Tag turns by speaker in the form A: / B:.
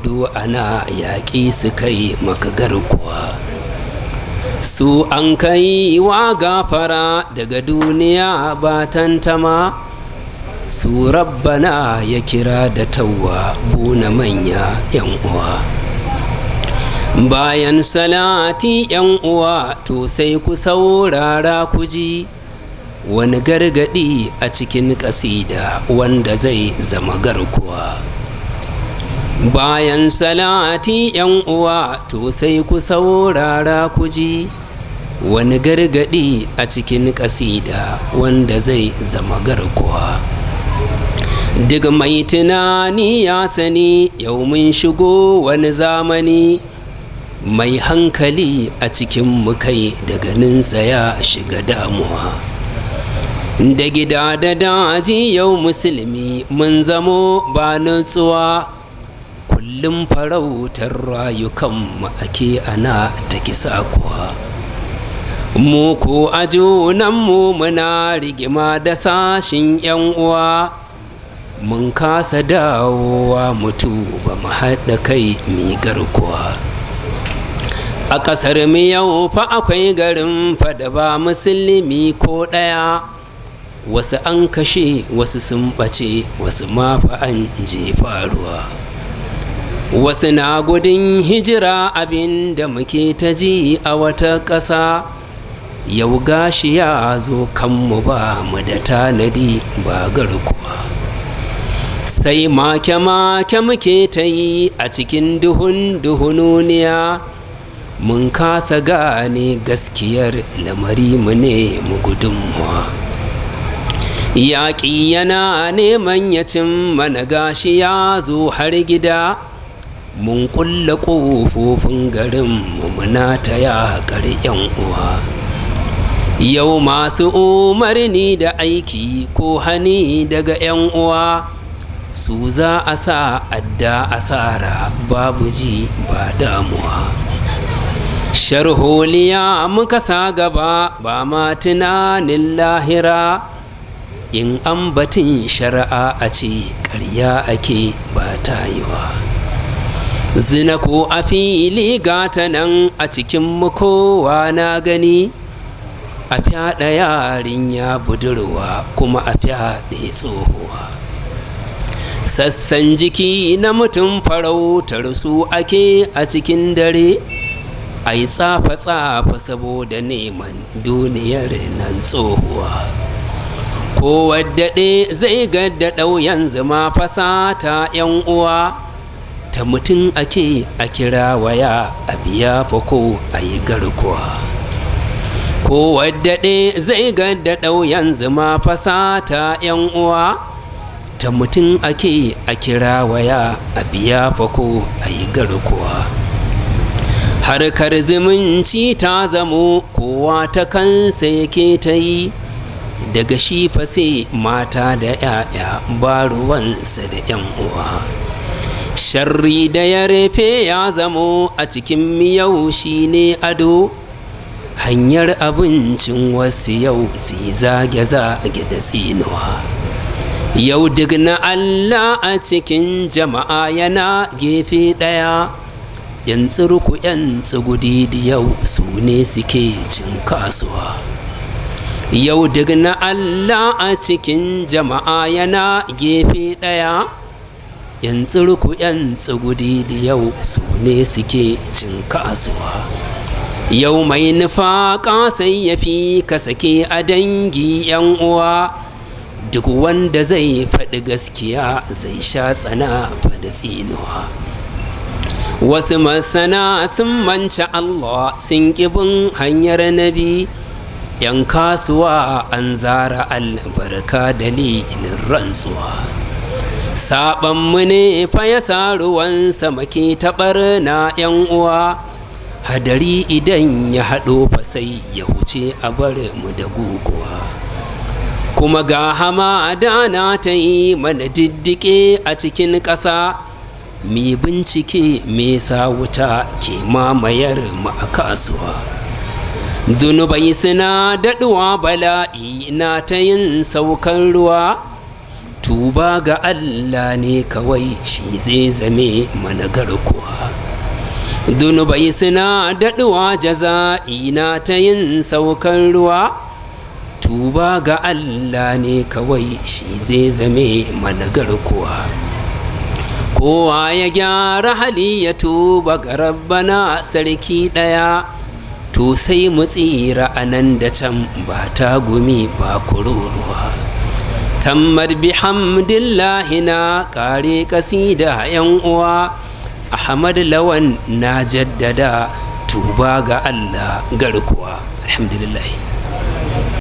A: du ana yaƙi su kai maka garkuwa. Su an kai wa gafara daga duniya ba tantama, su rabbana ya kira da tawwa buna manya yan uwa. Bayan salati yan uwa to sai ku saurara ku ji wani gargadi a cikin ƙasida wanda zai zama garkuwa. Bayan salati yan uwa to sai ku saurara ku ji wani gargadi a cikin ƙasida wanda zai zama garkuwa. Duk mai tunani ya sani yau mun shigo wani zamani, mai hankali a cikin mu kai da ganinsa ya shiga damuwa. Da gida da daji yau musulmi mun zamo ba nutsuwa, kullum farautar rayukanmu ake ana ta kisa kuwa. Mu ko a junanmu muna rigima da sashin yan uwa, mun kasa dawowa mutu ba mu haɗa kai mi garkuwa. A ƙasar mu yau fa akwai garin fada ba musulmi ko ɗaya, wasu an kashe wasu sun ɓace wasu ma fa an jefa ruwa. Wasu na gudun hijira abin da muke ta ji a wata ƙasa, yau gashi ya zo kanmu ba mu da tanadi ba garkuwa. Sai make-make muke ta yi a cikin duhununiya, mun kasa gane gaskiyar lamari mu ne mu gudunmuwa. Yaƙi yana neman ya cin mana gashi ya zo har gida, mun ƙulla ƙofofin garinmu muna ta yaƙar yan uwa. Yau masu umarni da aiki ko hani daga yan uwa, su za a sa adda asara babu ji ba damuwa. Sharholiya muka sa gaba ba ma tunanin lahira, in an batun shari'a a ce ƙarya ake ba tayiwa. Zina ko a fili gata nan a cikin kowa na gani, a fyaɗa yarinya budurwa kuma a fyaɗe tsohuwa. Sassan jiki na mutum farautar su ake a cikin dare, a yi tsafa-tsafa saboda neman duniyar nan tsohuwa. Ko waddaɗe zai gadda ɗauyan zama fasata yan uwa, ta mutum ake a kira waya a biya fa ko a yi garkuwa. Ko waddaɗe zai gadda ɗauyan zama fasata yan uwa, ta mutum ake a kira waya a biya fa ko a yi garkuwa. Harkar zumunci ta zamo kowa ta kansa yake ta yi, daga shi fa sai mata da 'ya'ya ba ruwansa da 'yan uwa. Sharri da ya rufe ya zamo a cikin miyau shi ne ado, hanyar abincin wasu yau si zage-zage da tsinuwa. Yau duk na Allah a cikin jama'a yana gefe ɗaya, yan tsirku yan tsugudi da yau su ne suke cin kasuwa. Yau duk na Allah a cikin jama'a yana gefe ɗaya, yan tsirku yan tsugudi da yau su ne suke cin kasuwa. Yau mai nufaƙa sai ya fi ka sake a dangi yan uwa, duk wanda zai faɗi gaskiya zai sha tsana faɗi tsinuwa. Wasu masana sun manci Allah sun ƙibin hanyar nabi, yan kasuwa an zara albarka dalilin rantsuwa. Saɓanmu ne fa ya sa ruwan sama ke taɓar na yan uwa, hadari idan ya haɗo fa sai ya huce a bar mu da guguwa. Kuma ga hamada na ta yi mana diddike a cikin ƙasa, mi bincike me sa wuta ke mamayar mu a kasuwa. Zunubai suna daɗuwa bala'i na ta yin saukan ruwa, tuba ga Allah ne kawai shi zai zame mana garkuwa. Dunubai suna daɗuwa jaza'i na ta yin saukan ruwa, tuba ga Allah ne kawai shi zai zame mana garkuwa. Kowa ya gyara hali ya tuba ga Rabbana sarki ɗaya, to sai mu tsira a nan da can ba ta gumi ba kururuwa. Tammar bihamdillahi na kare kasida yan uwa, Ahmad Lawan na jaddada tuba ga Allah garkuwa. Alhamdulillah.